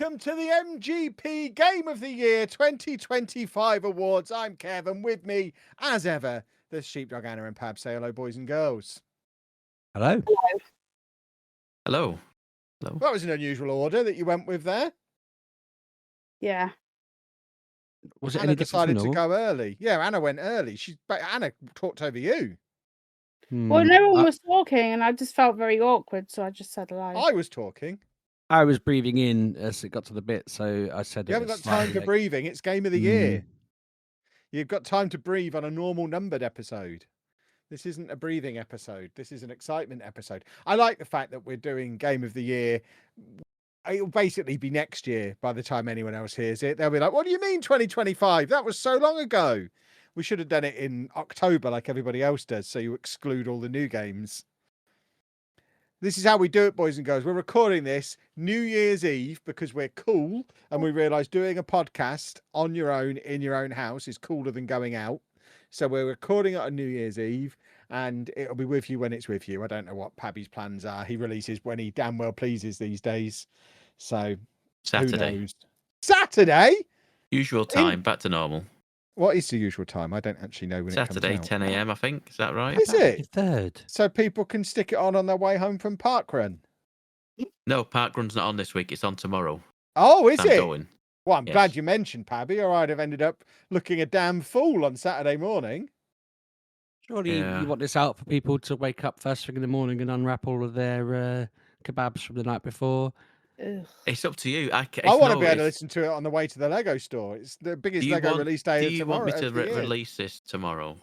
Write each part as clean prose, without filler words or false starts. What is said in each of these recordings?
welcome to the MGP Game of the Year 2025 Awards. I'm Kevin. With me, as ever, the Sheepdog Anna and Pab. Say hello, boys and girls. Hello. Hello. Hello. That was an unusual order that you went with there. Yeah. Was it Anna any decided different to from go early. Yeah, Anna went early. But Anna talked over you. Well, no one was talking, and I just felt very awkward, so I just said hello. I was talking. I was breathing in as it got to the bit, so I said You haven't got time for breathing. It's Game of the Year. You've got time to breathe on a normal numbered episode. This isn't a breathing episode. This is an excitement episode. I like the fact that we're doing Game of the Year. It'll basically be next year by the time anyone else hears it. They'll be like, what do you mean 2025? That was so long ago. We should have done it in October like everybody else does, so you exclude all the new games. This is how we do it, boys and girls. We're recording this New Year's Eve because we're cool and we realise doing a podcast on your own in your own house is cooler than going out. So we're recording it on New Year's Eve and it'll be with you when it's with you. I don't know what Pabby's plans are. He releases when he damn well pleases these days. So Saturday. Who knows? Saturday? Usual time, back to normal. What is the usual time? I don't actually know when Saturday, it comes out. 10 a.m. I think. Is that right? Is it? Third. So people can stick it on their way home from parkrun? No, Parkrun's not on this week. It's on tomorrow. Oh, is I'm it? going. Well, I'm Yes. glad you mentioned Pabby, or I'd have ended up looking a damn fool on Saturday morning. Surely you want this out for people to wake up first thing in the morning and unwrap all of their kebabs from the night before. Ugh. It's up to you. I want to be able to listen to it on the way to the Lego store. It's the biggest Lego release day of tomorrow. Do you want me to release this tomorrow?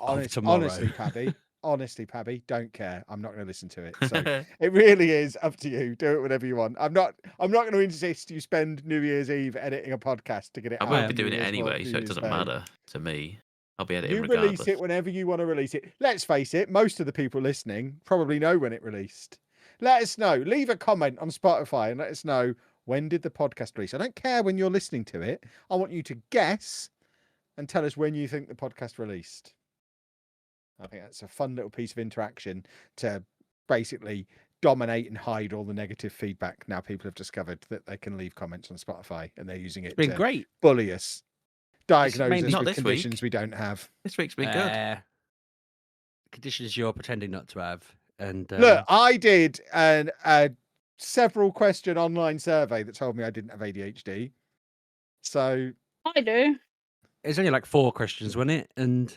Honestly, Pabby, don't care. I'm not going to listen to it. So it really is up to you. Do it whatever you want. I'm not going to insist you spend New Year's Eve editing a podcast to get it out. I won't be doing it anyway, so it doesn't matter to me. I'll be editing regardless. You release it whenever you want to release it. Let's face it, most of the people listening probably know when it released. Let us know. Leave a comment on Spotify and let us know, when did the podcast release? I don't care when you're listening to it. I want you to guess and tell us when you think the podcast released. I think that's a fun little piece of interaction to basically dominate and hide all the negative feedback. Now people have discovered that they can leave comments on Spotify and they're using it It's been great. Bully us. Diagnose us not with this conditions week. we don't have. This week's been good. Conditions you're pretending not to have. And Look, I did a several question online survey that told me I didn't have ADHD. So I do. It's only like 4 questions, wasn't it? And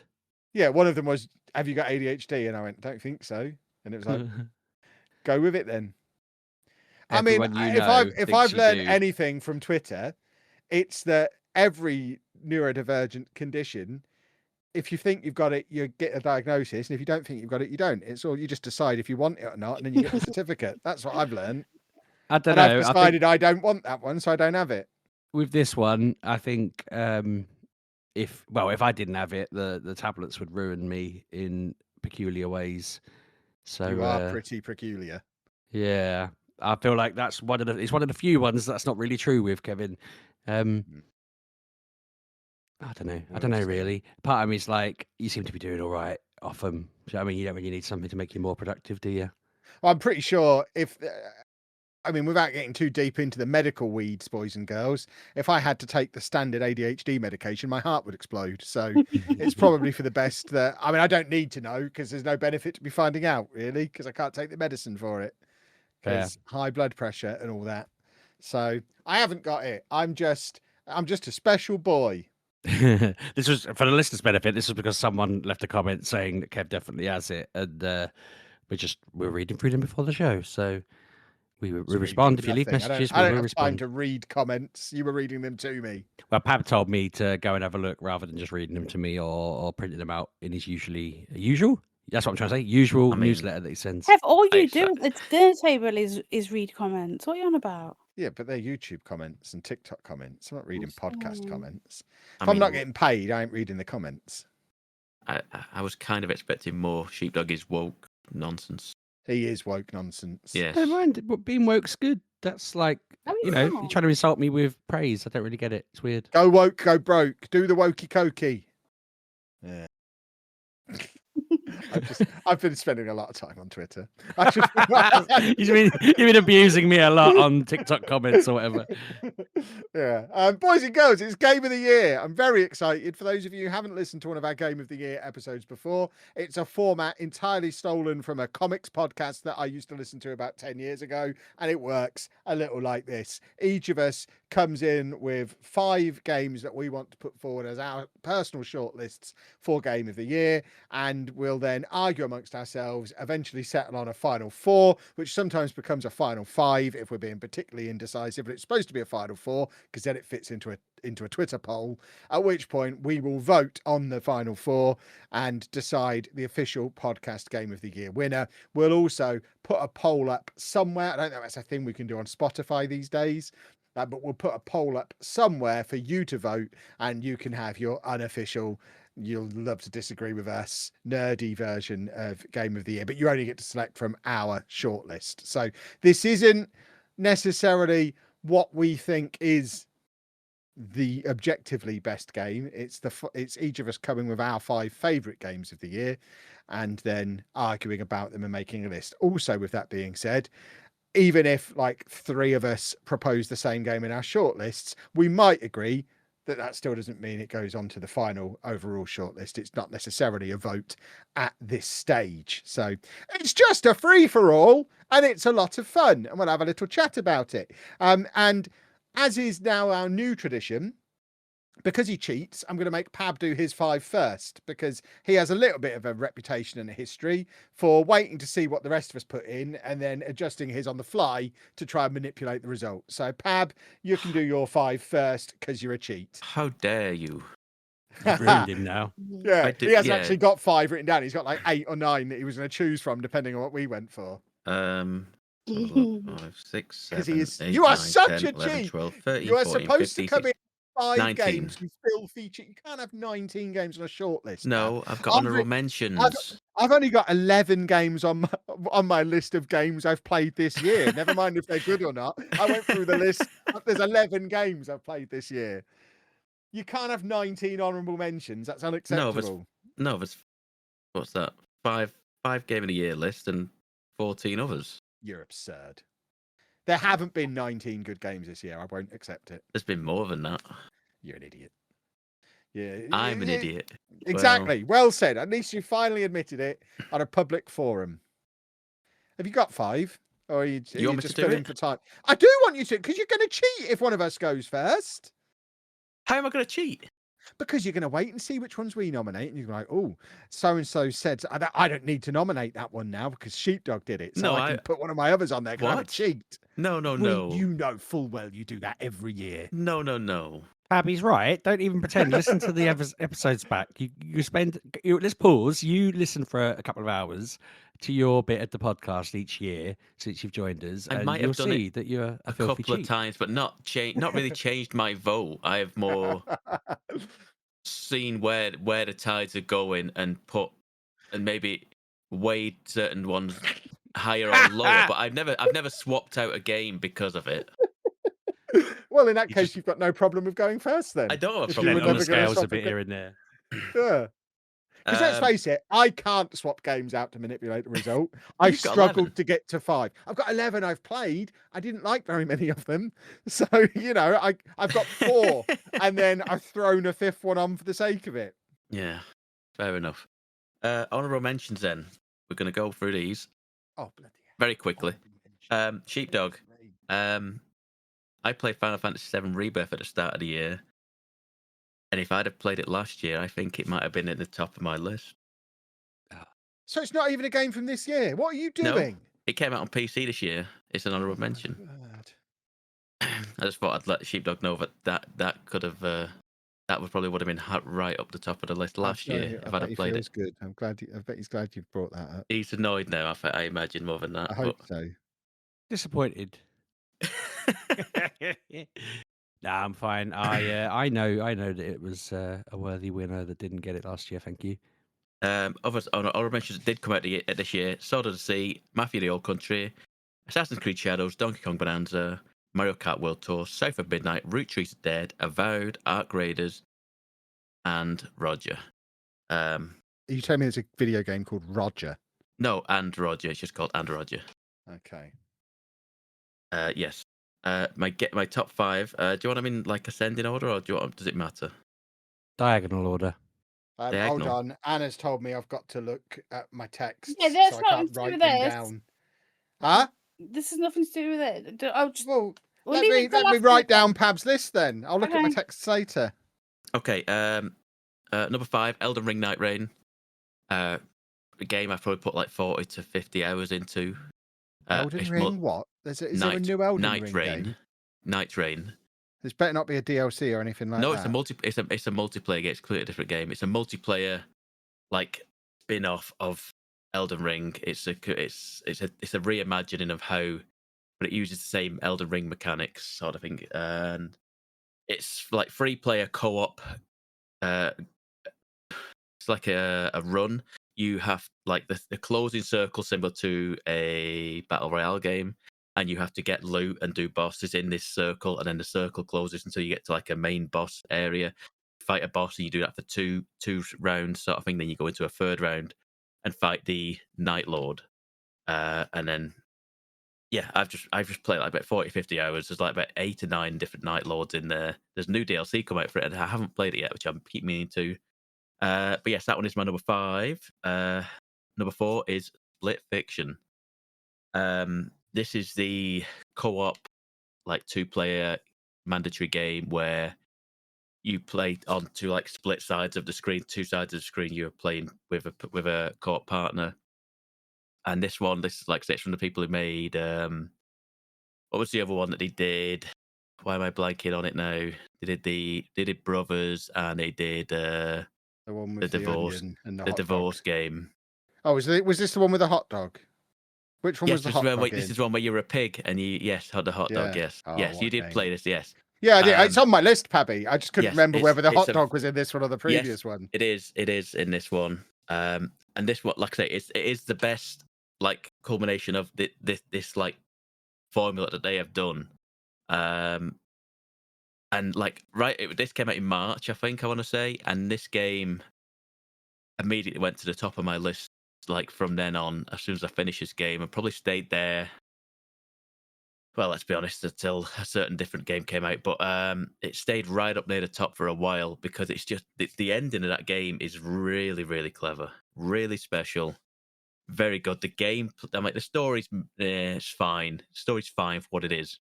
yeah, one of them was, have you got ADHD? And I went, don't think so. And it was like, go with it then. I mean, if I've learned anything from Twitter, it's that every neurodivergent condition, if you think you've got it, you get a diagnosis, and if you don't think you've got it, you don't. It's all, you just decide if you want it or not, and then you get the certificate. That's what I've learned. I don't know. I've decided I don't want that one, so I don't have it. With this one, I think if I didn't have it, the tablets would ruin me in peculiar ways. So you are pretty peculiar. Yeah, I feel like that's one of the few ones that's not really true with Kevin. I don't know really. Part of me is like, you seem to be doing all right off them. So, I mean, you don't really need something to make you more productive, do you? Well, I'm pretty sure without getting too deep into the medical weeds, boys and girls, if I had to take the standard ADHD medication, my heart would explode. So it's probably for the best that, I don't need to know because there's no benefit to be finding out really, because I can't take the medicine for it because high blood pressure and all that. So I haven't got it. I'm just a special boy. This was for the listeners' benefit. This was because someone left a comment saying that Kev definitely has it, and we're reading through them before the show, so we respond if you leave messages. I don't have time to read comments. You were reading them to me. Well, Pab told me to go and have a look rather than just reading them to me or printing them out in his usual. That's what I'm trying to say. Usual newsletter that he sends. Kev, all you do at the dinner table is read comments. What are you on about? Yeah, but they're YouTube comments and TikTok comments. I'm not reading podcast comments. If I'm not getting paid, I ain't reading the comments. I was kind of expecting more. Sheepdog is woke nonsense. He is woke nonsense. Yes. I don't mind, but being woke's good. That's like, you're trying to insult me with praise. I don't really get it. It's weird. Go woke, go broke. Do the wokey cokey. Yeah. I've been spending a lot of time on Twitter. I should... You've been abusing me a lot on TikTok comments or whatever. Yeah. Boys and girls, it's Game of the Year. I'm very excited. For those of you who haven't listened to one of our Game of the Year episodes before, it's a format entirely stolen from a comics podcast that I used to listen to about 10 years ago, and it works a little like this. Each of us comes in with 5 games that we want to put forward as our personal shortlists for Game of the Year, and we'll then argue amongst ourselves, eventually settle on a final 4, which sometimes becomes a final 5 if we're being particularly indecisive, but it's supposed to be a final 4 because then it fits into a Twitter poll, at which point we will vote on the final 4 and decide the official podcast Game of the Year winner. We'll also put a poll up somewhere. I don't know if that's a thing we can do on Spotify these days, but we'll put a poll up somewhere for you to vote, and you can have your unofficial, you'll love to disagree with us, nerdy version of Game of the Year, but you only get to select from our shortlist. So this isn't necessarily what we think is the objectively best game. It's each of us coming with our 5 favorite games of the year and then arguing about them and making a list. Also, with that being said, even if like 3 of us propose the same game in our shortlists, we might agree that still doesn't mean it goes on to the final overall shortlist. It's not necessarily a vote at this stage. So it's just a free-for-all, and it's a lot of fun, and we'll have a little chat about it. And as is now our new tradition, because he cheats, I'm going to make Pab do his 5 first, because he has a little bit of a reputation and a history for waiting to see what the rest of us put in and then adjusting his on the fly to try and manipulate the result. So Pab, you can do your 5 first because you're a cheat. How dare you? You've ruined him now. Yeah, he hasn't actually got 5 written down. He's got like 8 or 9 that he was going to choose from, depending on what we went for. 5, 6, 7, 8, you are 9, such 10, a 11, cheat. 12, 13, You are 14, supposed 15, to come in 5 19. games with filthy cheat. You can't have 19 games on a shortlist. No, I've got honourable mentions. I've only got 11 games on my list of games I've played this year. Never mind if they're good or not. I went through the list. There's 11 games I've played this year. You can't have 19 honourable mentions. That's unacceptable. No, there's what's that? 5 game of the year list and 14 others. You're absurd. There haven't been 19 good games this year. I won't accept it. There's been more than that. You're an idiot. Yeah, I'm an idiot. Exactly. Well said. At least you finally admitted it on a public forum. Have you got 5? Or are you want me just to do filling it? for time? I do want you to, because you're going to cheat if one of us goes first. How am I going to cheat? Because you're going to wait and see which ones we nominate, and you're like, oh, so-and-so said, I don't need to nominate that one now because Sheepdog did it. So I can put one of my others on there because I'm a cheat. No. You know full well you do that every year. No. Abby's right. Don't even pretend. Listen to the episodes back. Let's pause. You listen for a couple of hours to your bit of the podcast each year since you've joined us, I and might you'll have done see it that you're a couple filthy of cheat. times, but not really changed my vote. I have more seen where the tides are going and maybe weighed certain ones higher or lower. But I've never swapped out a game because of it. Well, in that case, you've got no problem with going first then. I don't have a If you problem were On never the gonna scales swap a bit here and there. Yeah. Because let's face it, I can't swap games out to manipulate the result. I You've got struggled 11. to get to 5. I've got 11 I've played. I didn't like very many of them. So, I've got 4. And then I've thrown a 5th one on for the sake of it. Yeah, fair enough. Honourable mentions then. We're going to go through these Oh, bloody hell. very quickly. Sheepdog. I played Final Fantasy VII Rebirth at the start of the year. And if I'd have played it last year, I think it might have been at the top of my list. So it's not even a game from this year. What are you doing? No, it came out on PC this year. It's an honourable mention. God. I just thought I'd let Sheepdog know that could have that would probably been right up the top of the list last year if I'd have played it. Good. I bet he's glad you've brought that up. He's annoyed now. I imagine more than that. I hope so. Disappointed. Nah, I'm fine. I know that it was a worthy winner that didn't get it last year. Thank you. Others honourable mentions that did come out this year: Sword of the Sea, Mafia: The Old Country, Assassin's Creed Shadows, Donkey Kong Bonanza, Mario Kart World Tour, South of Midnight, Root Trees Dead, Avowed, Ark Raiders, and Roger. Are you telling me there's a video game called Roger? No, and Roger. It's just called And Roger. Okay. Yes. My top 5. Do you want them in like ascending order, or does it matter? Diagonal order. Hold Diagonal. on. Anna's told me I've got to look at my texts, Yeah, that's so I nothing can't to do write with them this. down. Huh? This has nothing to do with it. I'll just Well, we'll let leave me it till let me after write the- down Pab's list then. I'll look at my Okay. texts later. Okay. Number 5, Elden Ring Night Rain. A game I've probably put like 40 to 50 hours into. Elden it's Ring? What? Is there a new Elden Ring game? Night Rain. This better not be a DLC or anything like No, that. it's a multiplayer game. It's a completely different game. It's a multiplayer like spin-off of Elden Ring. It's a reimagining of how, but it uses the same Elden Ring mechanics sort of thing, and it's like free player co-op. It's like a run. You have like the closing circle similar to a battle royale game, and you have to get loot and do bosses in this circle, and then the circle closes until you get to like a main boss area. Fight a boss, and you do that for two rounds sort of thing. Then you go into a third round and fight the Night Lord, and then yeah, I've just played like about 40, 50 hours. There's like about 8 or 9 different Night Lords in there. There's new DLC come out for it, and I haven't played it yet, which I'm keep meaning to. But yes, that one is my number 5. Number 4 is Split Fiction. This is the co-op, like 2-player mandatory game where you play on 2 like split sides of the screen, 2 sides of the screen. You're playing with a co-op partner. And this is like it's from the people who made what was the other one that they did? Why am I blanking on it now? They did Brothers, and they did The one with the divorce, onion and the the hot divorce dog. game. Oh, was this the one with the hot dog? Which one was the hot dog? This is one where you're a pig and you had the hot dog. Yeah. Yes, Oh, yes, you what did game. play this. Yes, Yeah, I did. It's on my list, Pabby. I just couldn't yes, remember whether the it's hot dog was in this one or the previous one. It is in this one. And this one, like I say, it is the best like culmination of this like formula that they have done. And like this came out in March, I think I want to say, and this game immediately went to the top of my list. Like from then on, as soon as I finished this game, and probably stayed there. Well, let's be honest, until a certain different game came out, but it stayed right up near the top for a while because it's just the ending of that game is really, really clever, really special, very good. The game, I mean, the story's it's fine. The story's fine for what it is,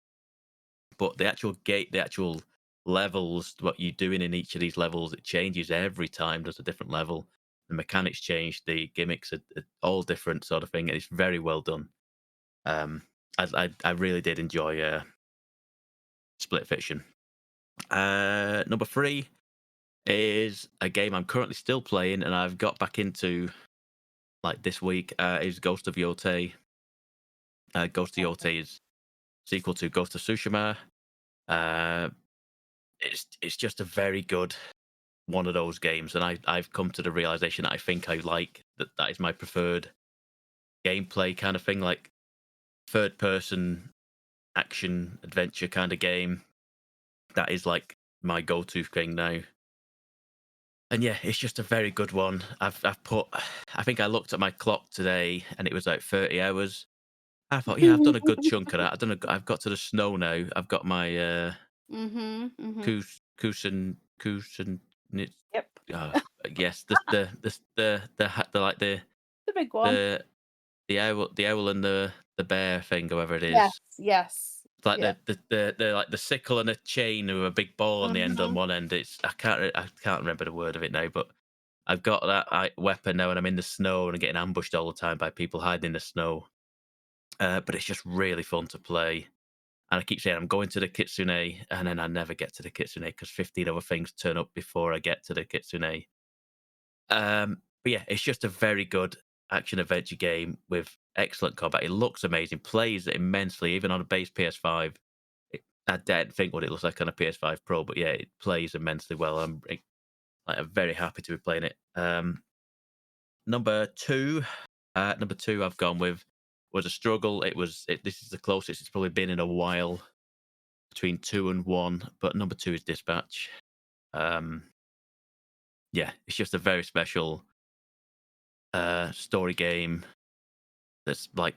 but the actual levels, what you're doing in each of these levels, it changes every time. There's a different level. The mechanics change. The gimmicks are all different, sort of thing. And it's very well done. I really did enjoy Split Fiction. Number 3 is a game I'm currently still playing, and I've got back into like this week. Is Ghost of Yotei. Ghost of Yotei is sequel to Ghost of Tsushima. It's just a very good one of those games, and I've come to the realization that I think I like that is my preferred gameplay kind of thing, like third person action adventure kind of game. That is like my go-to thing now. And yeah, it's just a very good one. I think I looked at my clock today and it was like 30 hours. I thought, yeah, I've done a good chunk of that. I've got to the snow now. I've got my Kusen. Yep. Yes, the like The big one. the owl and the bear thing, however it is. Yes. It's like the like the sickle and a chain with a big ball on the end on one end. It's I can't remember the word of it now, but I've got that weapon now, and I'm in the snow and I'm getting ambushed all the time by people hiding in the snow. But it's just really fun to play. And I keep saying I'm going to the Kitsune, and then I never get to the Kitsune because 15 other things turn up before I get to the Kitsune. But yeah, it's just a very good action adventure game with excellent combat. It looks amazing, plays immensely, even on a base PS5. I don't think what it looks like on a PS5 Pro, but yeah, it plays immensely well. I'm very happy to be playing it. Number two I've gone with was a struggle. This is the closest it's probably been in a while between 2 and 1, but number 2 is Dispatch. Yeah, it's just a very special story game that's like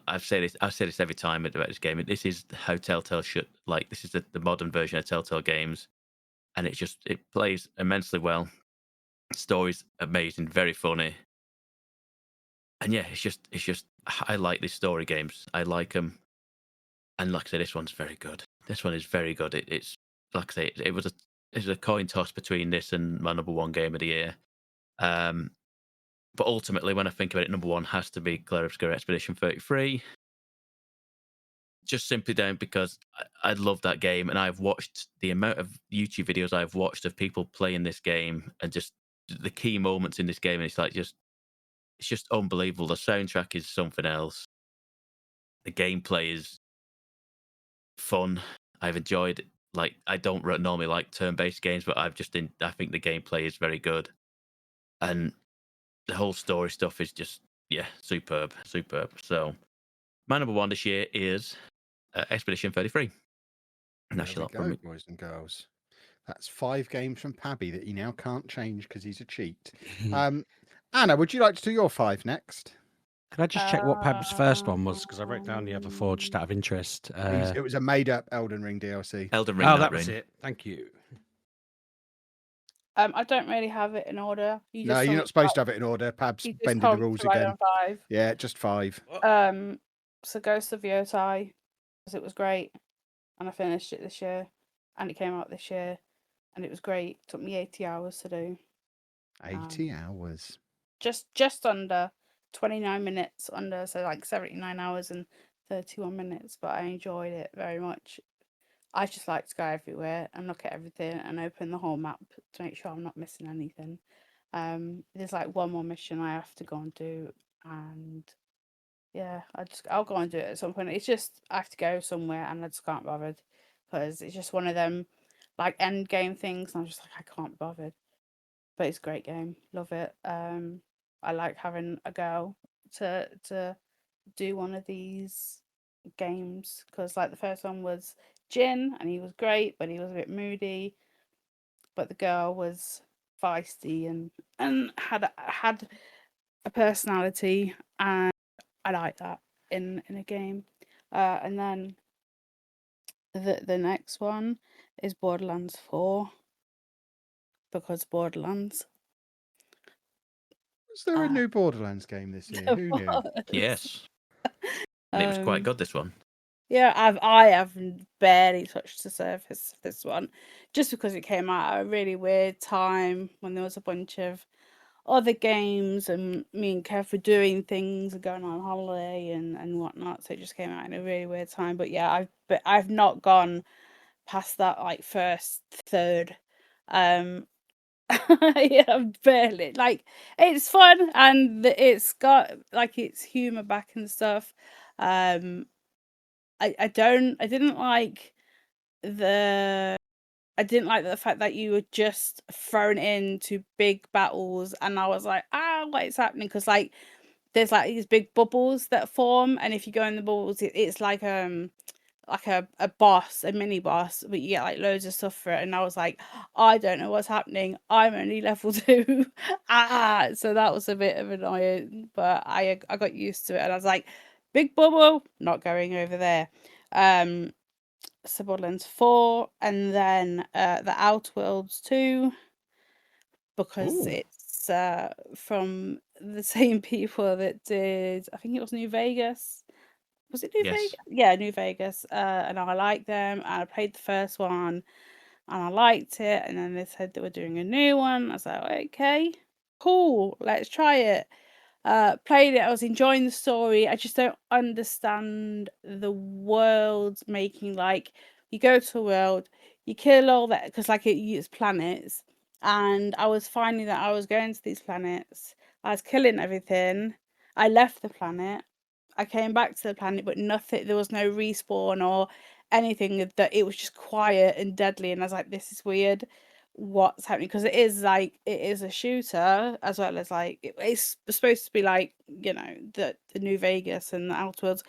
I say this every time about this game. This is how Telltale should like. This is the modern version of Telltale games, and it plays immensely well. Story's amazing, very funny, and yeah, it's just I like these story games. I like them, and like I say, this one's very good. This one is very good. It's like I say, it was a coin toss between this and my number one game of the year. But ultimately, when I think about it, number one has to be Clair Obscura Expedition 33. Just simply down because I love that game, and I've watched the amount of YouTube videos I've watched of people playing this game, and just the key moments in this game, and it's just unbelievable. The soundtrack is something else. The gameplay is fun. I've enjoyed it. Like, I don't normally like turn-based games, but I think the gameplay is very good, and the whole story stuff is just superb. So my number one this year is Expedition 33. There we go, boys and girls. That's 5 games from Pabby that he now can't change because he's a cheat. Anna, would you like to do your 5 next? Can I just check what Pab's first one was? Because I wrote down the other 4 just out of interest. It was a made-up Elden Ring DLC. Elden Ring. Oh, that was it. Thank you. I don't really have it in order. No, you're not supposed to have it in order. Pab's bending the rules again. 5. Yeah, just 5. So Ghost of Yotai, because it was great, and I finished it this year, and it came out this year, and it was great. It took me 80 hours to do. 80 hours. Just under 29 minutes under, so like 79 hours and 31 minutes. But I enjoyed it very much. I just like to go everywhere and look at everything and open the whole map to make sure I'm not missing anything. There's like one more mission I have to go and do, and yeah, I'll go and do it at some point. It's just I have to go somewhere and I just can't be bothered because it's just one of them like end game things. And I'm just like I can't be bothered, but it's a great game. Love it. I like having a girl to do one of these games because like the first one was Jin and he was great, but he was a bit moody. But the girl was feisty and had a personality, and I like that in a game. And then the next one is Borderlands 4 because Borderlands. Was there a new Borderlands game this year? Who knew? Yes. And it was quite good, this one. Yeah, I have barely touched the surface of this one, just because it came out at a really weird time when there was a bunch of other games and me and Kev were doing things and going on holiday and whatnot. So it just came out in a really weird time. But yeah, I've not gone past that like first third. Yeah, barely. Like it's fun and it's got like its humor back and stuff. I didn't like the fact that you were just thrown into big battles, and I was like, what is happening? Because like there's like these big bubbles that form, and if you go in the bubbles, it's like a boss, a mini boss, but you get like loads of stuff for it. And I was like, I don't know what's happening. I'm only level 2. So that was a bit of annoying, but I got used to it, and I was like, big bubble, not going over there. So Borderlands 4, and then the Outworlds 2, because it's from the same people that did, I think it was New Vegas. Was it New Vegas? Yeah, New Vegas. And I liked them. And I played the first one and I liked it. And then they said they were doing a new one. I was like, okay, cool, let's try it. Played it. I was enjoying the story. I just don't understand the world making like you go to a world, you kill all that because like it's planets. And I was finding that I was going to these planets. I was killing everything. I left the planet. I came back to the planet, but nothing. There was no respawn or anything. That it was just quiet and deadly. And I was like, "This is weird. What's happening?" Because it is a shooter as well as like it's supposed to be like the New Vegas and the Outworlds,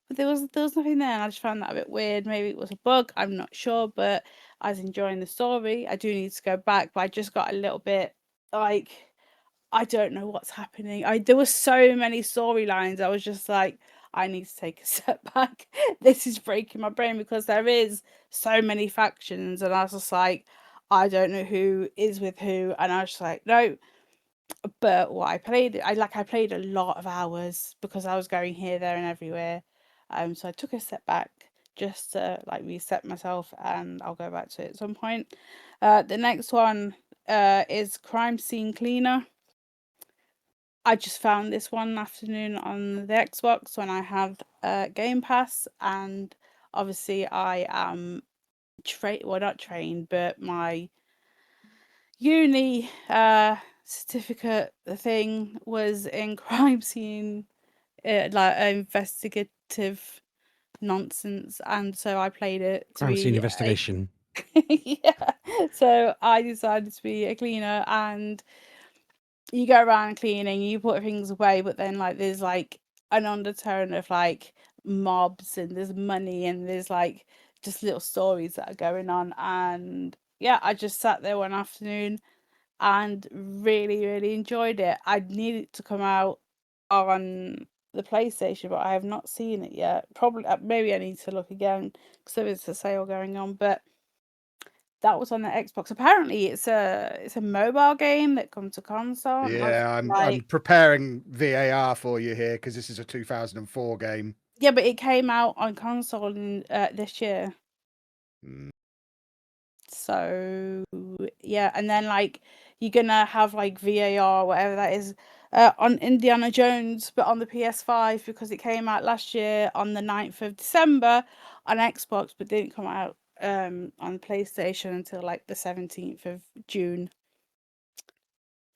but there was nothing there, and I just found that a bit weird. Maybe it was a bug. I'm not sure, but I was enjoying the story. I do need to go back, but I just got a little bit like I don't know what's happening. There were so many storylines. I was just like, I need to take a step back. This is breaking my brain because there is so many factions, and I was just like, I don't know who is with who, and I was just like, no. But what I played a lot of hours because I was going here, there, and everywhere. So I took a step back just to like reset myself, and I'll go back to it at some point. The next one is Crime Scene Cleaner. I just found this one afternoon on the Xbox when I have Game Pass, and obviously I am not trained, but my uni certificate thing was in crime scene, like investigative nonsense, and so I played it to Crime scene be investigation. yeah. So I decided to be a cleaner, and you go around cleaning, you put things away, but then like there's like an undertone of like mobs, and there's money, and there's like just little stories that are going on. And yeah, I just sat there one afternoon and really, really enjoyed it. I need it to come out on the PlayStation, but I have not seen it yet. Probably, maybe I need to look again because there is a sale going on. But that was on the Xbox. Apparently, it's a mobile game that comes to console. And I was Yeah, I'm like, preparing VAR for you here because this is a 2004 game. yeah, but it came out on console in this year. Mm. So yeah, and then like you're gonna have like VAR, whatever that is, on Indiana Jones, but on the PS5 because it came out last year on the 9th of December on Xbox, but didn't come out on PlayStation until like the 17th of June.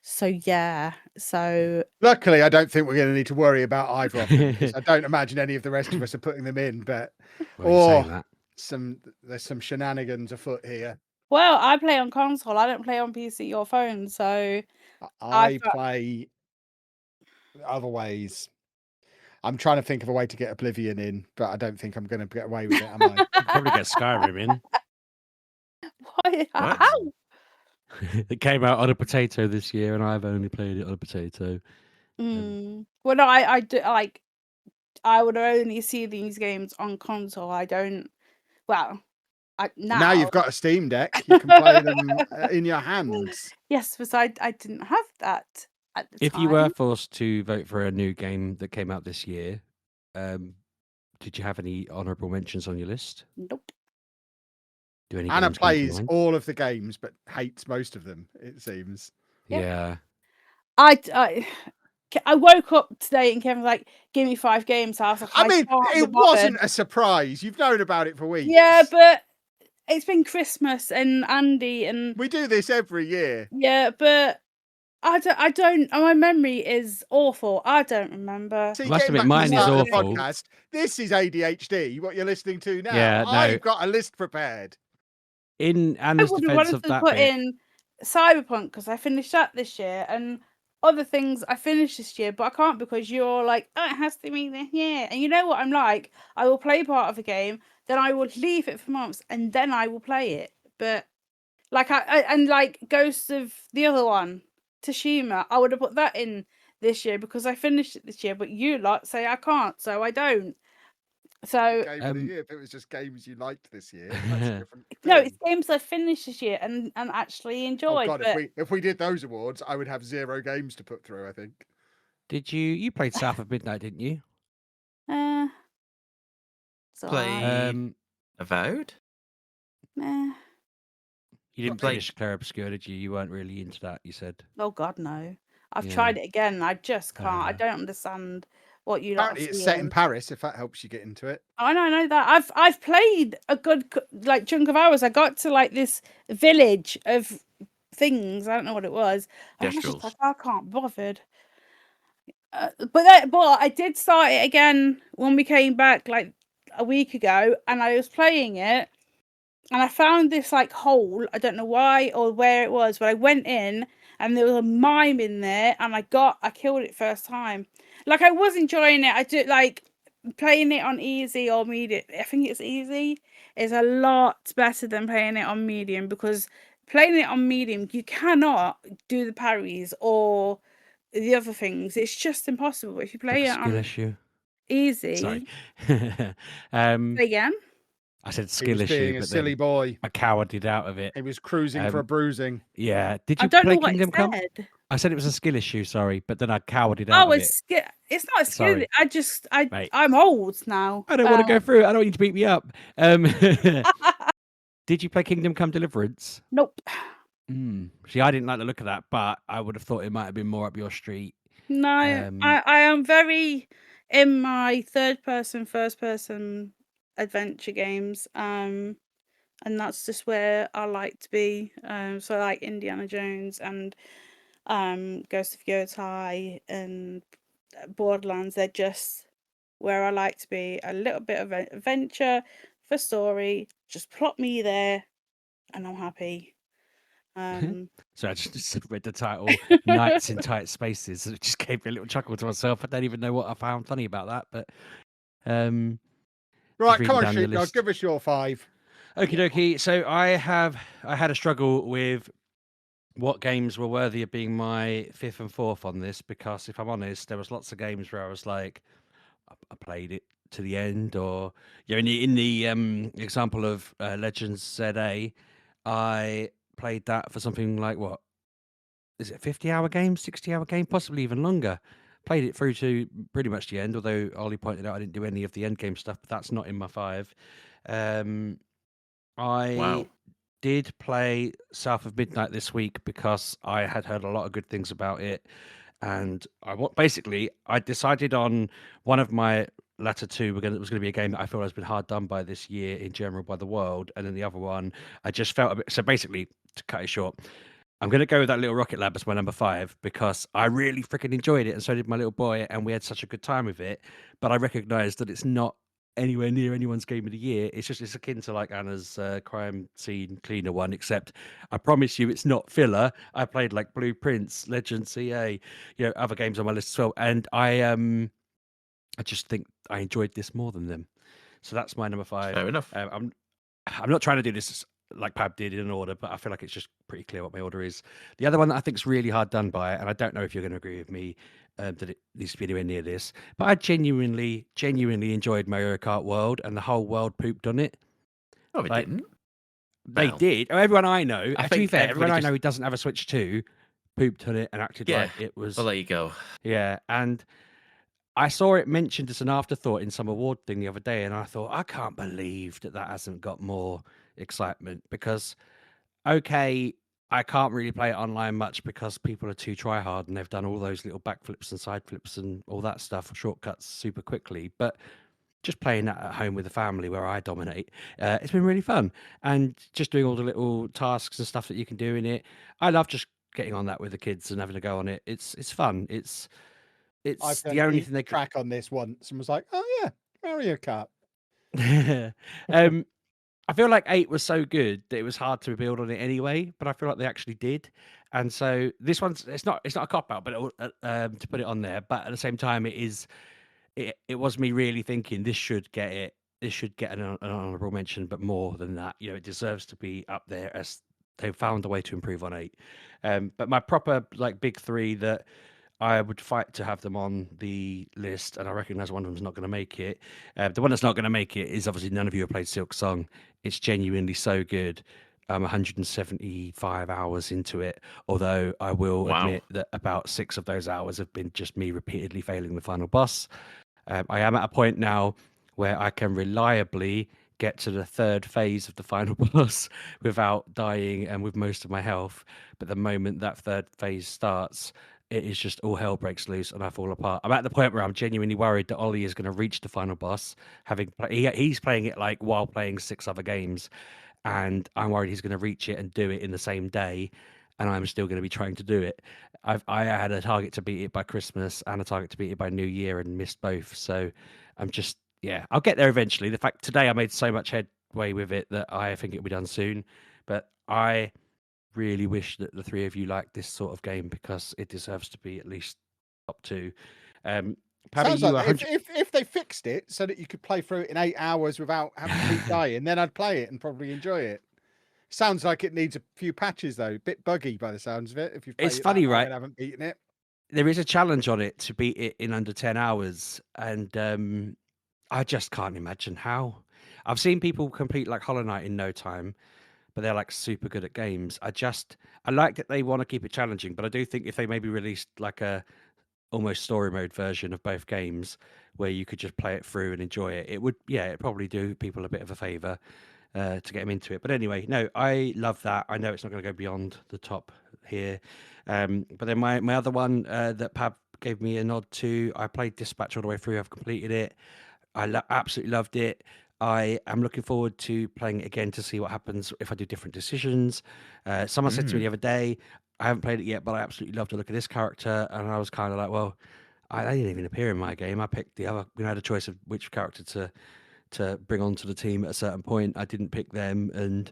So yeah, so Luckily, I don't think we're going to need to worry about either of them because I don't imagine any of the rest of us are putting them in. But Well, you're saying that. there's some shenanigans afoot here. well, I play on console. I don't play on PC or phone, so I play other ways. I'm trying to think of a way to get Oblivion in, but I don't think I'm going to get away with it, am I? You could probably get Skyrim in. Why? What? How? It came out on a potato this year, and I've only played it on a potato. Well, no, I do like. I would only see these games on console. I don't. Well, Now you've got a Steam Deck, you can play them in your hands. Yes, because I didn't have that at the If time. you were forced to vote for a new game that came out this year, did you have any honourable mentions on your list? Nope. Do any Anna games come to plays mind? all of the games, but hates most of them, it seems. Yeah. I woke up today and Kevin was like, "Give me 5 games." I was like, I mean, can't be it bothered. wasn't a surprise. You've known about it for weeks. Yeah, but it's been Christmas and Andy and we do this every year. yeah, but I don't. My memory is awful. I don't remember. See, Must getting admit, back to the mine is start of the awful. podcast, this is ADHD. What you're listening to now. Yeah, no. I've got a list prepared. In I Anna's would have defense wanted of to that put bit, in Cyberpunk because I finished that this year, and other things I finished this year, but I can't because you're like, oh, it has to be this year. And you know what I'm like? I will play part of a game, then I will leave it for months, and then I will play it. But like and like Ghosts of the other one, Tsushima, I would have put that in this year because I finished it this year, but you lot say I can't, so I don't. So Game of the year. If it was just games you liked this year, that's a different thing. no, it's games I finished this year and actually enjoyed. Oh God, but... if we did those awards, I would have 0 games to put through, I think. did you played South of Midnight, didn't you? So Play Avowed? Nah. You didn't Play- finish Claire Obscure, did you? You weren't really into that, you said. Oh God, no. I've Yeah. tried it again. I just can't. I don't understand what you lot are Apparently, it's set in seeing. Paris. If that helps you get into it. I know that. I've played a good like chunk of hours. I got to like this village of things. I don't know what it was. I was just Kestrels. like, I can't be bothered. But I did start it again when we came back like a week ago, and I was playing it, and I found this like hole. I don't know why or where it was, but I went in and there was a mime in there, and I killed it first time. Like I was enjoying it. I do like playing it on easy or medium. I think it's easy is a lot better than playing it on medium, because playing it on medium you cannot do the parries or the other things. It's just impossible. If you play Like a it skill on issue. easy, Sorry. say again. I said He skill was issue, being a but silly then boy. I cowarded out of it. He was cruising for a Um, bruising. Yeah. Did I you don't know play what it Kingdom Come? said. I said it was a skill issue, sorry, but then I cowarded out Oh, of it. it's not a skill. Sorry. Mate. I'm old now. I don't want to go through it. I don't want you to beat me up. Did you play Kingdom Come Deliverance? Nope. See, I didn't like the look of that, but I would have thought it might have been more up your street. No, I am very in my third person, first person adventure games. And that's just where I like to be. So I like Indiana Jones and Ghost of Yotei and Borderlands. They're just where I like to be. A little bit of adventure for story. Just plot me there, and I'm happy. So I just read the title, Nights in Tight Spaces, and it just gave me a little chuckle to myself. I don't even know what I found funny about that, but right, come on, Sheepdog, give us your 5. Okie dokie. So I had a struggle with what games were worthy of being my 5th and 4th on this, because if I'm honest, there was lots of games where I was like, I played it to the end, or in the example of Legends ZA, I played that for something like, what is it, 50-hour game, 60-hour game, possibly even longer. Played it through to pretty much the end, although Ollie pointed out I didn't do any of the end game stuff, but that's not in my 5. I did play South of Midnight this week because I had heard a lot of good things about it, and I decided on one of my latter two was going to be a game that I feel has been hard done by this year in general by the world, and then the other one I just felt a bit. So basically, to cut it short, I'm going to go with that Little Rocket Lab as my number 5 because I really freaking enjoyed it, and so did my little boy, and we had such a good time with it. But I recognise that it's not anywhere near anyone's game of the year. It's akin to like Anna's crime scene cleaner one, except I promise you it's not filler. I played like Blueprints, Legend CA, other games on my list as well, and I just think I enjoyed this more than them. So that's my number 5. Fair enough. I'm not trying to do this like Pab did in an order, but I feel like it's just pretty clear what my order is. The other one that I think is really hard done by, and I don't know if you're going to agree with me, that it needs to be anywhere near this, but I genuinely enjoyed Mario Kart World, and the whole world pooped on it. No, it didn't. They Well, did. Everyone I know, to be think fair, everyone I everybody know who doesn't have a Switch 2 pooped on it and acted like it was. Well, there you go. Yeah, and I saw it mentioned as an afterthought in some award thing the other day, and I thought, I can't believe that hasn't got more excitement, because, okay, I can't really play it online much because people are too try hard and they've done all those little backflips and side flips and all that stuff, shortcuts super quickly. But just playing that at home with the family where I dominate, it's been really fun. And just doing all the little tasks and stuff that you can do in it. I love just getting on that with the kids and having a go on it. It's fun. It's I've the only thing they track on this once and was like, oh yeah, Mario Kart. I feel like 8 was so good that it was hard to build on it anyway, but I feel like they actually did. And so this one's it's not a cop out, but to put it on there. But at the same time, it was me really thinking this should get it. This should get an honorable mention, but more than that, it deserves to be up there, as they found a way to improve on 8. But my proper like big 3 that I would fight to have them on the list, and I recognise one of them's not going to make it. The one that's not going to make it is obviously none of you have played Silk Song. It's genuinely so good. I'm 175 hours into it, although I will admit that about 6 of those hours have been just me repeatedly failing the final boss. I am at a point now where I can reliably get to the 3rd phase of the final boss without dying and with most of my health. But the moment that 3rd phase starts, it is just all hell breaks loose and I fall apart. I'm at the point where I'm genuinely worried that Ollie is going to reach the final boss, he's playing it like while playing 6 other games, and I'm worried he's going to reach it and do it in the same day, and I'm still going to be trying to do it. I had a target to beat it by Christmas and a target to beat it by New Year and missed both. So I'm just, I'll get there eventually. The fact today I made so much headway with it that I think it'll be done soon. But I really wish that the 3 of you like this sort of game because it deserves to be at least top 2. Paddy, sounds like if they fixed it so that you could play through it in 8 hours without having to keep dying, then I'd play it and probably enjoy it. Sounds like it needs a few patches though, a bit buggy by the sounds of it. If you, it's funny, right? I haven't beaten it. there is a challenge on it to beat it in under 10 hours, and I just can't imagine how. I've seen people complete like Hollow Knight in no time, but they're like super good at games. I like that they want to keep it challenging, but I do think if they maybe released like a almost story mode version of both games where you could just play it through and enjoy it, it would, yeah, it'd probably do people a bit of a favor to get them into it. But anyway, no, I love that. I know it's not going to go beyond the top here. But then my other one that Pab gave me a nod to, I played Dispatch all the way through. I've completed it. I absolutely loved it. I am looking forward to playing it again to see what happens if I do different decisions. Someone said to me the other day, I haven't played it yet, but I absolutely love to look at this character. And I was kind of like, well, I didn't even appear in my game. I picked the other, I had a choice of which character to bring onto the team at a certain point. I didn't pick them. And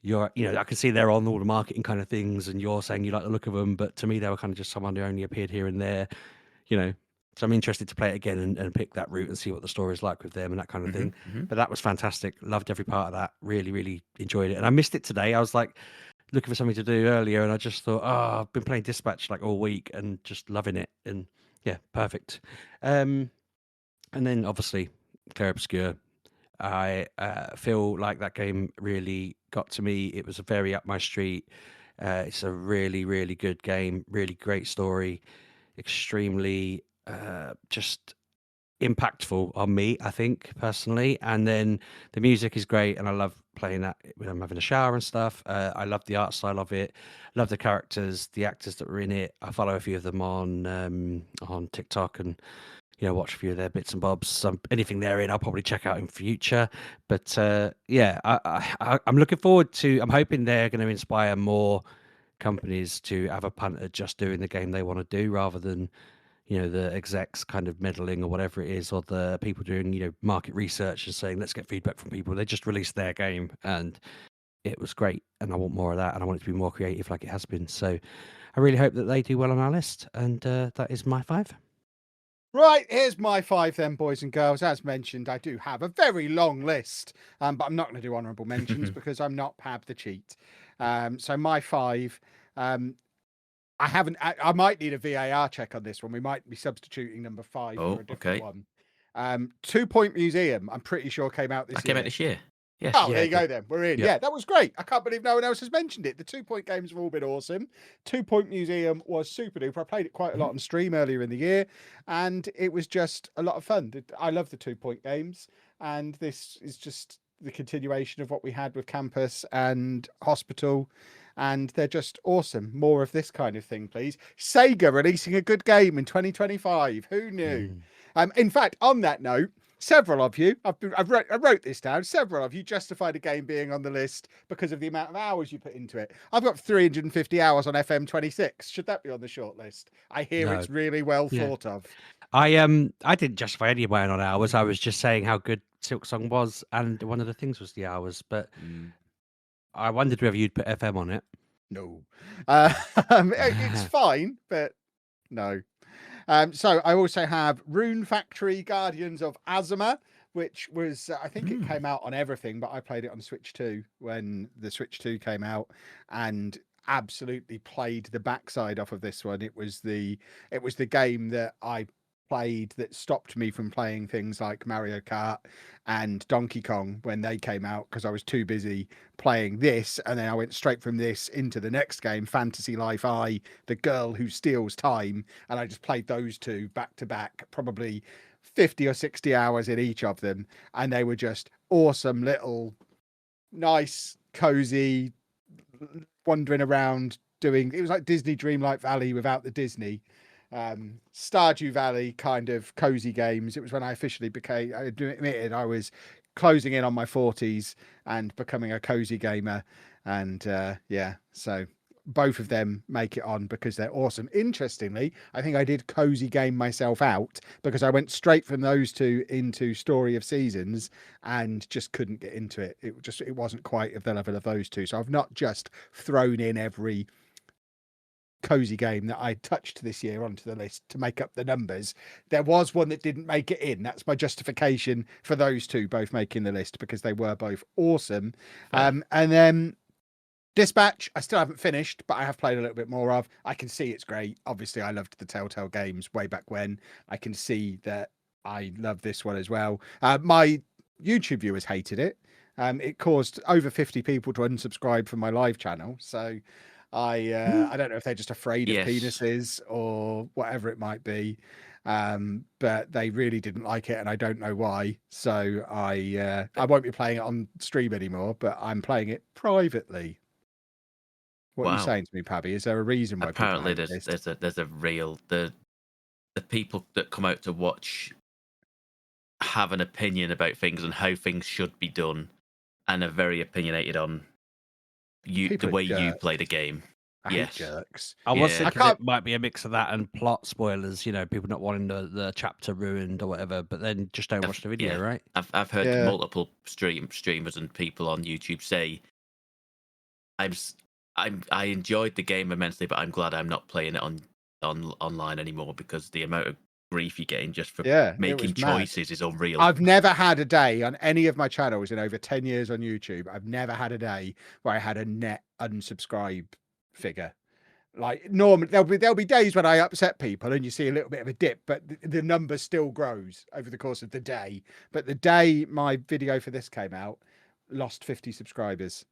I can see they're on all the marketing kind of things. And you're saying you like the look of them. But to me, they were kind of just someone who only appeared here and there, you know. So I'm interested to play it again and pick that route and see what the story is like with them and that kind of thing. But that was fantastic. Loved every part of that. Really, really enjoyed it. And I missed it today. I was like looking for something to do earlier, and I just thought, oh, I've been playing Dispatch like all week and just loving it. And yeah, perfect. And then obviously Clair Obscur. I feel like that game really got to me. It was a very up my street. It's a really, really good game. Really great story. Extremely just impactful on me, I think, personally. And then the music is great, and I love playing that when I'm having a shower and stuff. I love the art style of it. Love the characters, the actors that were in it. I follow a few of them on TikTok and watch a few of their bits and bobs. Anything they're in, I'll probably check out in future. But yeah, I'm looking forward to. I'm hoping they're going to inspire more companies to have a punt at just doing the game they want to do, rather than the execs kind of meddling or whatever it is, or the people doing market research and saying let's get feedback from people. They just released their game and it was great, and I want more of that, and I want it to be more creative like it has been. So I really hope that they do well on our list, and that is my 5. Right, here's my 5 then, boys and girls. As mentioned, I do have a very long list, but I'm not going to do honourable mentions because I'm not Pab the Cheat. So my 5, I might need a VAR check on this one. We might be substituting number 5 for a different one. 2 Point Museum, I'm pretty sure came out this year. Came out this year. Yes. Oh, there you go then. We're in. Yeah, that was great. I can't believe no one else has mentioned it. The 2 Point games have all been awesome. 2 Point Museum was super duper. I played it quite a lot on stream earlier in the year, and it was just a lot of fun. I love the 2 Point games, and this is just the continuation of what we had with Campus and Hospital, and they're just awesome. More of this kind of thing, please. Sega releasing a good game in 2025. Who knew? In fact, on that note, several of you, I wrote this down, several of you justified a game being on the list because of the amount of hours you put into it. I've got 350 hours on FM26. Should that be on the short list? I hear it's really well thought of. I didn't justify any of mine on hours. I was just saying how good Silk Song was, and one of the things was the hours. But I wondered whether you'd put FM on it. No. It's fine, but no. So I also have Rune Factory Guardians of Azuma, which was, I think it came out on everything, but I played it on Switch 2 when the Switch 2 came out, and absolutely played the backside off of this one. It was the game that I played that stopped me from playing things like Mario Kart and Donkey Kong when they came out, because I was too busy playing this, and then I went straight from this into the next game, Fantasy Life I, The Girl Who Steals Time, and I just played those two back to back, probably 50 or 60 hours in each of them, and they were just awesome little nice cozy wandering around doing, it was like Disney Dreamlight Valley without the Disney. Stardew Valley kind of cozy games. It was when I officially admitted I was closing in on my 40s and becoming a cozy gamer, and so both of them make it on because they're awesome. Interestingly, I think I did cozy game myself out because I went straight from those two into Story of Seasons and just couldn't get into it. It wasn't quite of the level of those two. So I've not just thrown in every cozy game that I touched this year onto the list to make up the numbers. There was one that didn't make it in. That's my justification for those two both making the list, because they were both awesome. And then Dispatch, I still haven't finished, but I have played a little bit more of. I can see it's great. Obviously, I loved the Telltale games way back when. I can see that I love this one as well. My YouTube viewers hated it. It caused over 50 people to unsubscribe from my live channel. So I don't know if they're just afraid of Yes. penises or whatever it might be. But they really didn't like it, and I don't know why. So I won't be playing it on stream anymore, but I'm playing it privately. What are you Wow. saying to me, Pabby? Is there a reason why Apparently, people hate this? there's a real the people that come out to watch have an opinion about things and how things should be done, and are very opinionated on the People are way you jerks. play the game. I hate Yes. jerks. I was Yeah. thinking I it can't- might be a mix of that and plot spoilers, people not wanting the chapter ruined or whatever, but then just don't watch the video, yeah. right? I've heard Yeah. multiple streamers and people on YouTube say, I enjoyed the game immensely, but I'm glad I'm not playing it on online anymore, because the amount of grief you're getting just for Yeah, it making was mad. choices is unreal. I've never had a day on any of my channels in over 10 years on YouTube. I've never had a day where I had a net unsubscribe figure. Like normally there'll be days when I upset people and you see a little bit of a dip, but the number still grows over the course of the day. But the day my video for this came out, lost 50 subscribers,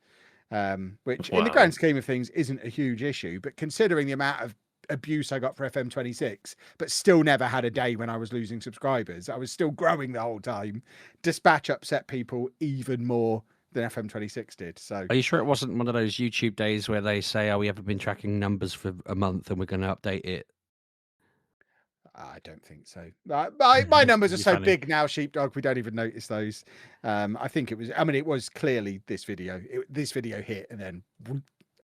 which in the Wow. grand scheme of things isn't a huge issue, but considering the amount of abuse I got for FM26, but still never had a day when I was losing subscribers. I was still growing the whole time. Dispatch upset people even more than FM26 did. So Are you sure it wasn't one of those YouTube days where they say, "Oh, we haven't been tracking numbers for a month and we're going to update it"? I don't think so. My numbers are You're so funny. big now, Sheepdog, we don't even notice those. I think it was clearly this video. This video hit and then whoop,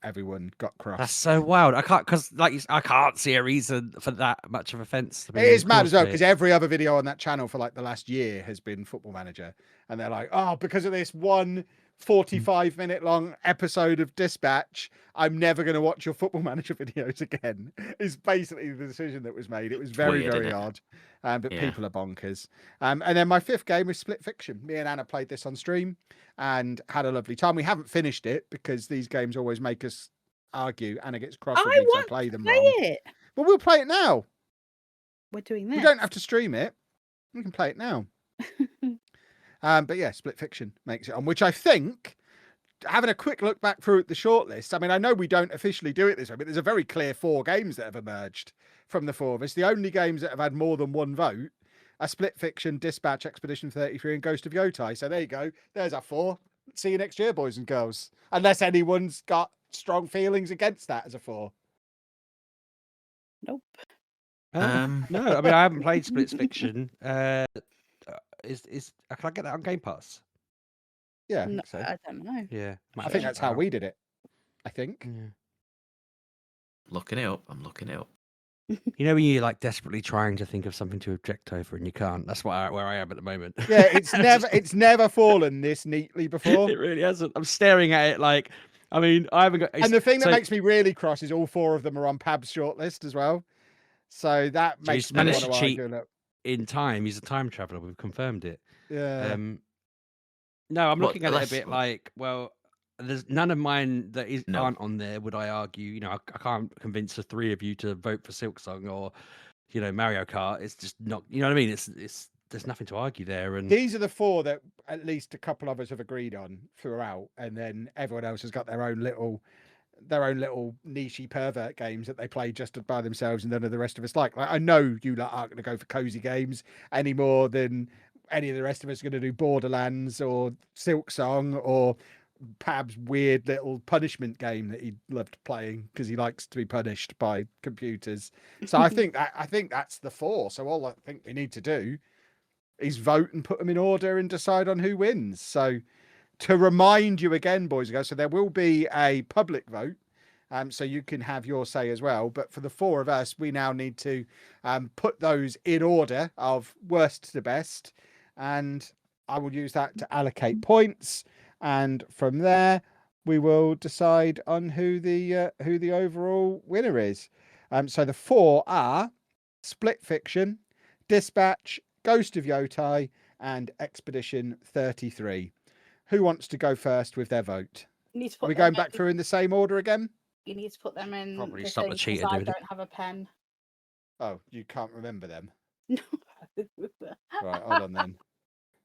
everyone got cross. That's so wild. I can't see a reason for that much of offence to be It is mad as well, caused because by it. every other video on that channel for like the last year has been Football Manager, and they're like, oh, because of this one 45-minute long episode of Dispatch, I'm never going to watch your Football Manager videos again. Is basically the decision that was made. It was very, weird, very isn't it? odd, but Yeah. people are bonkers. And then my fifth game was Split Fiction. Me and Anna played this on stream and had a lovely time. We haven't finished it because these games always make us argue. Anna gets cross with I me because I want play to them play wrong. it. But we'll play it now. We're doing this. We don't have to stream it. We can play it now. But yeah, Split Fiction makes it on, which I think, having a quick look back through the shortlist, I mean, I know we don't officially do it this way, but there's a very clear 4 games that have emerged from the 4 of us. The only games that have had more than one vote are Split Fiction, Dispatch, Expedition 33, and Ghost of Yotai. So there you go. There's our 4. See you next year, boys and girls. Unless anyone's got strong feelings against that as a 4. Nope. No, I mean I haven't played Split Fiction. Can I get that on Game Pass? Yeah, I No, think so. I don't know. Yeah, might I think check that's that how out. we did it. I think. Yeah. Looking it up. I'm looking it up. You know when you're like desperately trying to think of something to object over and you can't. That's where I am at the moment. Yeah, it's never fallen this neatly before. It really hasn't. I'm staring at it like, I mean, I haven't got. And the thing that makes me really cross is all 4 of them are on Pab's shortlist as well. So that So makes he's me want managed to to cheat. argue. Look. In time, he's a time traveler. We've confirmed it. Yeah. No, I'm What- looking at it a let's- bit like, well, there's none of mine that No. aren't on there. Would I argue? You know, I can't convince the 3 of you to vote for Silksong or, Mario Kart. It's just not. You know what I mean? It's there's nothing to argue there. And These are the 4 that at least a couple of us have agreed on throughout, and then everyone else has got their own little nichey pervert games that they play just by themselves, and none of the rest of us like. I know you lot aren't going to go for cozy games any more than any of the rest of us are going to do Borderlands or Silksong or Pab's weird little punishment game that he loved playing because he likes to be punished by computers. So I think that's the 4. So all I think we need to do is vote and put them in order and decide on who wins. So to remind you again, boys and girls, so there will be a public vote. So you can have your say as well. But for the 4 of us, we now need to put those in order of worst to best. And I will use that to allocate points. And from there, we will decide on who the overall winner is. So the 4 are Split Fiction, Dispatch, Ghost of Yotai, and Expedition 33. Who wants to go first with their vote? You need to Are put we them going back in, through in the same order again? You need to put them in Probably the stop the thing cheater because I doing it. don't have a pen. Oh, you can't remember them. No. Right, hold on then.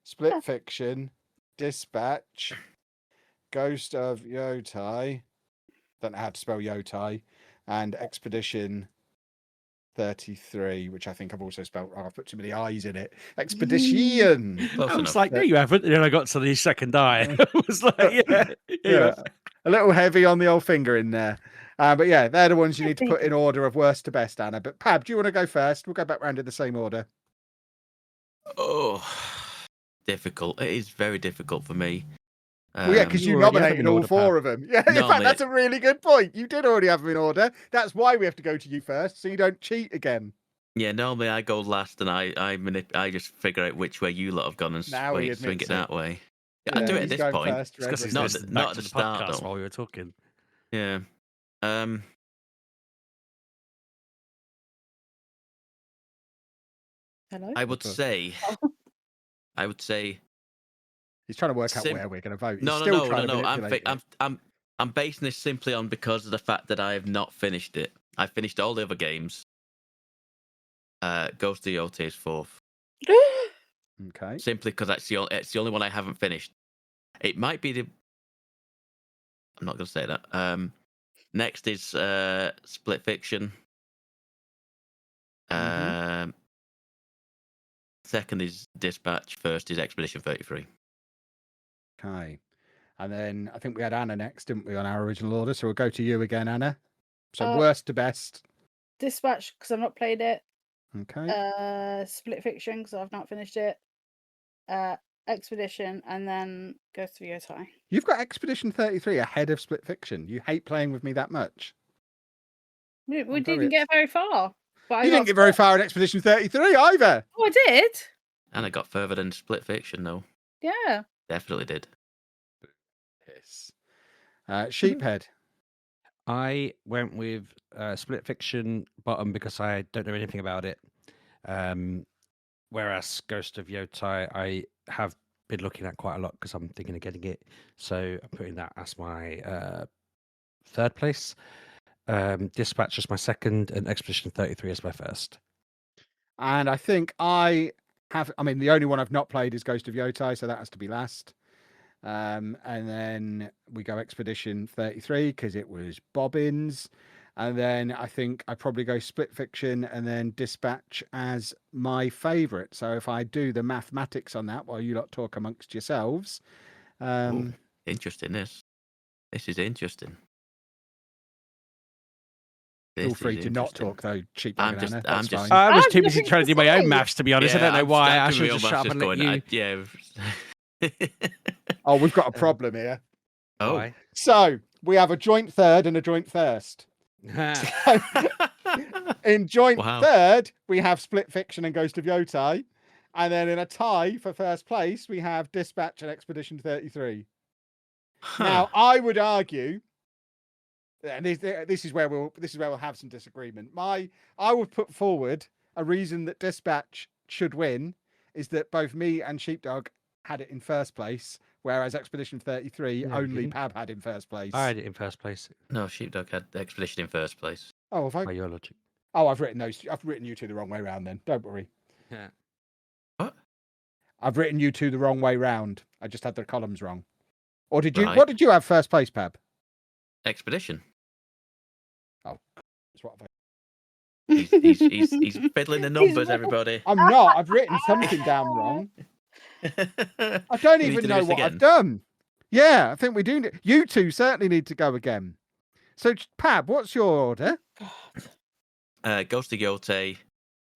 Split Fiction, Dispatch, Ghost of Yotai. Don't know how to spell Yotai, and Expedition 33, which I think I've also spelled wrong. I've put too many I's in it. Expedition. Close I was enough. like, no, you haven't. And then I got to the second eye. I was like, yeah. Yeah, a little heavy on the old finger in there. But yeah, they're the ones you need to put in order of worst to best, Anna. But Pab, do you want to go first? We'll go back round in the same order. Oh, difficult. It is very difficult for me. Well, yeah, because You you already have them nominated in all order, four of them. Yeah, in No, fact, mate. that's a really good point. You did already have them in order. That's why we have to go to you first, so you don't cheat again. Yeah, normally I go last and I just figure out which way you lot have gone and Now he swing admits it that way. Yeah, I'd do it at he's this going point. first for It's because he's everything. listening Not back at to the the start, podcast though. while we were talking. Yeah. Hello? I would What's say He's trying to work out where we're going to vote. He's no. still trying to I'm manipulate it. I'm basing this simply on because of the fact that I have not finished it. I finished all the other games. Ghost of Yota is fourth, Okay. simply because it's the only one I haven't finished. It might be the. I'm not going to say that. Next is Split Fiction. Second is Dispatch. First is Expedition 33. Okay. And then I think we had Anna next, didn't we, on our original order? So we'll go to you again, Anna. So worst to best. Dispatch because I've not played it. Okay. Split Fiction because I've not finished it. Expedition and then Ghost of Yotai. You've got Expedition 33 ahead of Split Fiction. You hate playing with me that much. We didn't get very far. But You didn't get very far in Expedition 33 either. Oh, I did. And I got further than Split Fiction, though. Yeah. Definitely did. Yes. Sheephead. I went with Split Fiction bottom because I don't know anything about it. Whereas Ghost of Yotai, I have been looking at quite a lot because I'm thinking of getting it. So I'm putting that as my third place. Dispatch is my second, and Expedition 33 is my first. And I think the only one I've not played is Ghost of Yotai, so that has to be last. And then we go Expedition 33 because it was Bobbins. And then I think I probably go Split Fiction and then Dispatch as my favourite. So if I do the mathematics on that while you lot talk amongst yourselves. Interesting, this. This is interesting. Feel free to not talk though, cheap. I'm fine. I was too busy trying to do my own maths, to be honest. Yeah, I don't know why. I I'm should just shut up and let you. Oh, we've got a problem here. Oh. Why? So we have a joint third and a joint first. In joint third, we have Split Fiction and Ghost of Yotai. And then in a tie for first place, we have Dispatch and Expedition 33. Now, I would argue, and this is where we'll have some disagreement. I would put forward a reason that Dispatch should win is that both me and Sheepdog had it in first place, whereas Expedition 33 only Pab had in first place. I had it in first place. No, Sheepdog had the Expedition in first place. Oh, have I? By your logic. Oh, I've written you two the wrong way round then. Don't worry. Yeah. What? I've written you two the wrong way round. I just had the columns wrong. Or did you? Right. What did you have first place, Pab? Expedition. Oh, that's what He's fiddling the numbers, everybody. I'm not. I've written something down wrong. I don't even know what I've done. Yeah, I think we do. You two certainly need to go again. So, Pab, what's your order? Ghost of Yotai,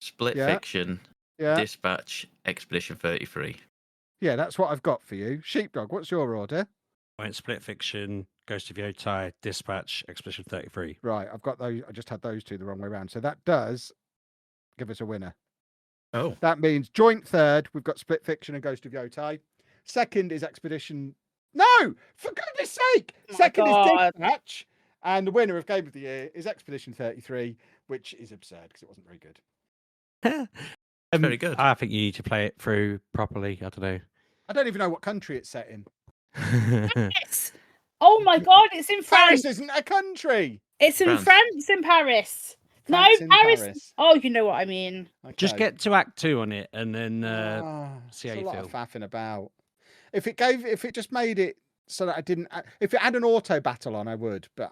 Split Fiction, Dispatch, Expedition 33. Yeah, that's what I've got for you. Sheepdog, what's your order? I went Split Fiction, Ghost of Yotai, Dispatch, Expedition 33. Right, I've got those. I just had those two the wrong way around. So that does give us a winner. Oh. That means joint third, we've got Split Fiction and Ghost of Yotai. Second is Expedition. No! For goodness sake! Second is Dispatch. And the winner of Game of the Year is Expedition 33, which is absurd because it wasn't very good. Very good. I think you need to play it through properly. I don't know. I don't even know what country it's set in. Yes. Oh my god, it's in Paris France. isn't a country. It's in France. France, in Paris. France No, in Paris. Paris. Oh, you know what I mean. Just Okay. get to Act 2 on it, and then see It's how a you lot feel. of faffing about. If it just made it so that I didn't, if it had an auto battle on, I would. But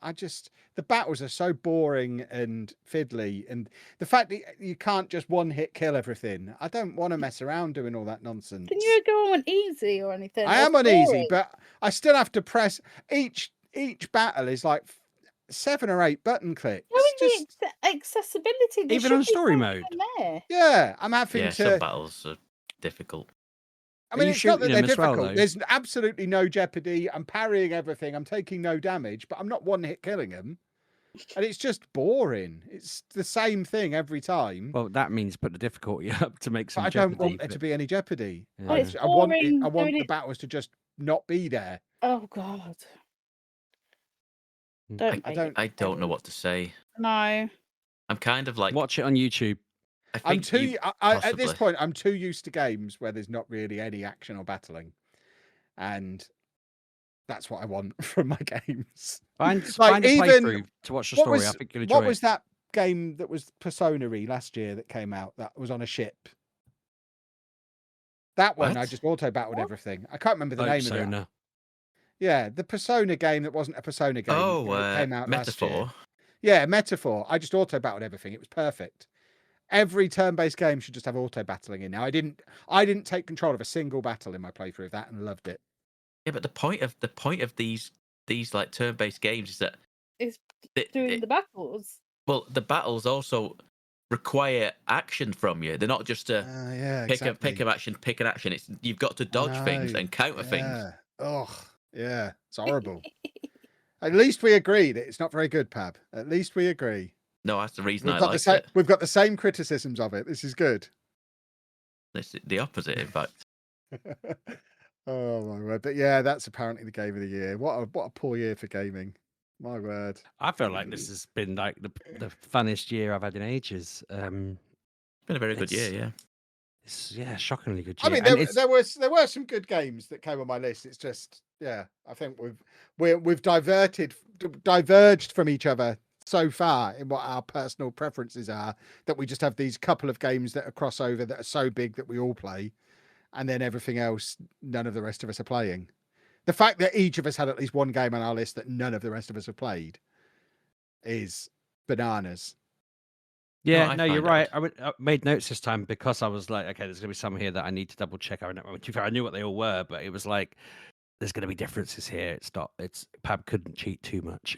the battles are so boring and fiddly, and the fact that you can't just one hit kill everything. I don't want to mess around doing all that nonsense. Can you go on easy or anything? I Or am on easy, story? but I still have to press each battle is like 7 or 8 button clicks. Go in the accessibility. There Even should on be story something mode. there. Yeah, I'm having Yeah, to. some battles are difficult. I mean, you it's not that shooting they're them as well, difficult. though? There's absolutely no jeopardy. I'm parrying everything. I'm taking no damage, but I'm not one hit killing them. And it's just boring. It's the same thing every time. Well, that means put the difficulty up to make But some I jeopardy. don't want there to be any jeopardy. Yeah. Well, it's I want boring I want doing the it- battles to just not be there. Oh god. Mm. Don't I don't know what to say. No. I'm kind of like Watch it on YouTube. I I'm think too. you At this possibly- point, I'm too used to games where there's not really any action or battling, and that's what I want from my games. Find Like, a even- playthrough to watch the what story. was- I think you'll enjoy What it. was that game that was Persona-y last year that came out that was on a ship? That one, I What? just auto battled What? everything. I can't remember the Oh, name of it. Persona. Yeah, the Persona game that wasn't a Persona game. Oh, that came out last year. Metaphor. Yeah, Metaphor. I just auto battled everything. It was perfect. Every turn-based game should just have auto battling in. Now, I didn't take control of a single battle in my playthrough of that and loved it. Yeah, but the point of these like turn-based games is that It's it- doing it- the battles. well, the battles also require action from you. They're not just a Yeah, pick exactly. an action. It's you've got to dodge things know, and counter things. Yeah. Oh, yeah. It's horrible. At least we agree that it's not very good, Pab. At least we agree. No, that's the reason We've I got the liked same. it. We've got the same criticisms of it. This is good. It's the opposite, in fact. Oh my word! But yeah, that's apparently the game of the year. What a poor year for gaming. My word. I feel like this has been like the funnest year I've had in ages. Been a very good year, It's- yeah. It's shockingly good I year. mean, And there were some good games that came on my list. It's just, yeah, I think we've diverged from each other so far in what our personal preferences are that we just have these couple of games that are crossover that are so big that we all play, and then everything else none of the rest of us are playing. The fact that each of us had at least one game on our list that none of the rest of us have played is bananas. Yeah, I no, you're find it right. I made notes this time because I was like, okay, there's going to be some here that I need to double check. To be fair, I knew what they all were, but it was like, there's going to be differences here. Pab couldn't cheat too much.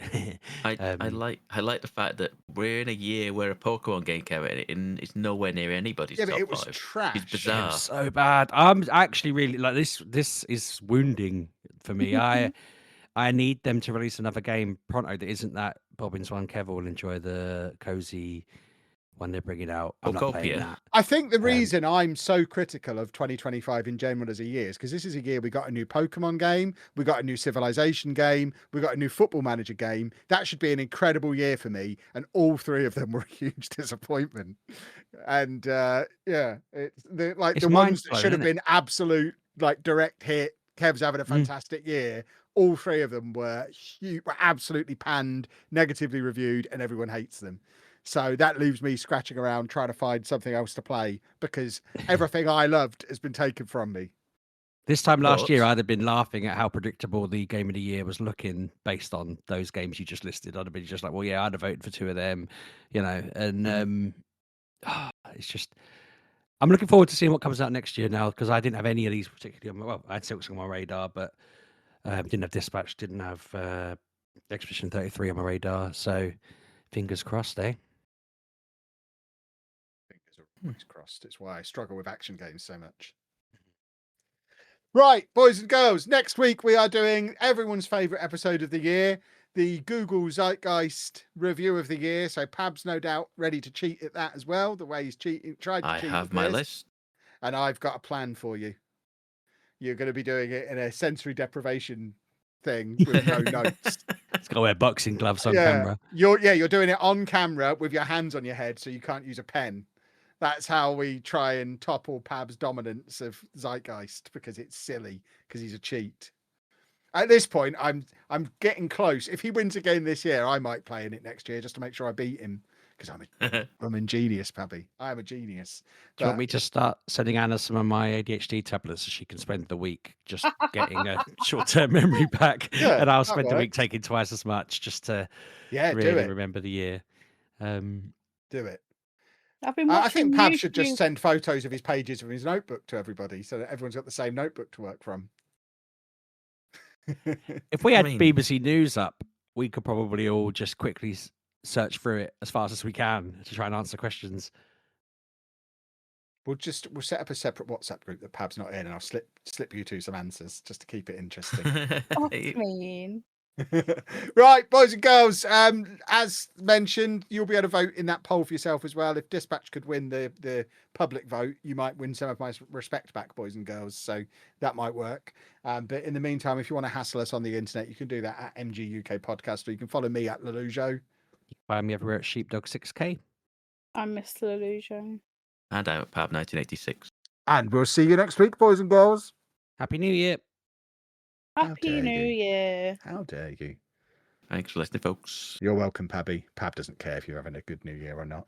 I like the fact that we're in a year where a Pokemon game came out and it's nowhere near anybody's Yeah, top but it was 5. trash. It's It bizarre. was so bad. I'm actually really like this. This is wounding for me. I need them to release another game pronto that isn't that Bobbins one. Kev will enjoy the cozy one they're bringing out. I'm not playing Pokopia. that. I think the reason I'm so critical of 2025 in general as a year is because this is a year we got a new Pokemon game, we got a new Civilization game, we got a new Football Manager game. That should be an incredible year for me, and all three of them were a huge disappointment. And yeah, it's the It's the ones that mind-blowing, should have isn't been absolute like direct hit. Kev's having a fantastic year. All three of them were absolutely panned, negatively reviewed, and everyone hates them. So that leaves me scratching around trying to find something else to play because everything I loved has been taken from me. This time last year, But- I'd have been laughing at how predictable the game of the year was looking based on those games you just listed. I'd have been just like, well, yeah, I'd have voted for 2 of them, and it's just. I'm looking forward to seeing what comes out next year now because I didn't have any of these particularly. Well, I had Silks on my radar, but didn't have Dispatch, didn't have Expedition 33 on my radar. So fingers crossed, eh? Fingers are always crossed. It's why I struggle with action games so much. Right, boys and girls, next week we are doing everyone's favourite episode of the year, the Google Zeitgeist review of the year. So Pab's no doubt ready to cheat at that as well, the way he's tried to I cheat have at my this. list. And I've got a plan for you. You're going to be doing it in a sensory deprivation thing with no notes. It's got to wear boxing gloves on camera. You're doing it on camera with your hands on your head so you can't use a pen. That's how we try and topple Pab's dominance of Zeitgeist because it's silly because he's a cheat. At this point, I'm getting close. If he wins again this year, I might play in it next year just to make sure I beat him. Because I'm a genius, Pabby. I am a genius. Do you want me to start sending Anna some of my ADHD tablets so she can spend the week just getting a short-term memory back, Yeah, and I'll that spend the week works. taking twice as much just to do really it. remember the year. Do it. I've been I watching think Pab should just YouTube. send photos of his pages from his notebook to everybody so that everyone's got the same notebook to work from. If we I had mean- BBC News up, we could probably all just quickly search through it as fast as we can to try and answer questions. We'll set up a separate WhatsApp group that Pab's not in, and I'll slip you two some answers just to keep it interesting. Oh, mean. Right, boys and girls. As mentioned, you'll be able to vote in that poll for yourself as well. If Dispatch could win the public vote, you might win some of my respect back, boys and girls. So that might work. But in the meantime, if you want to hassle us on the internet, you can do that at Mgukpodcast, or you can follow me at Lelujo. Find me everywhere at Sheepdog6K. I'm Mr. Illusion. And I'm at Pab 1986. And we'll see you next week, boys and girls. Happy New Year. Happy dare New you. Year. How dare you? Thanks for listening, folks. You're welcome, Pabby. Pab doesn't care if you're having a good New Year or not.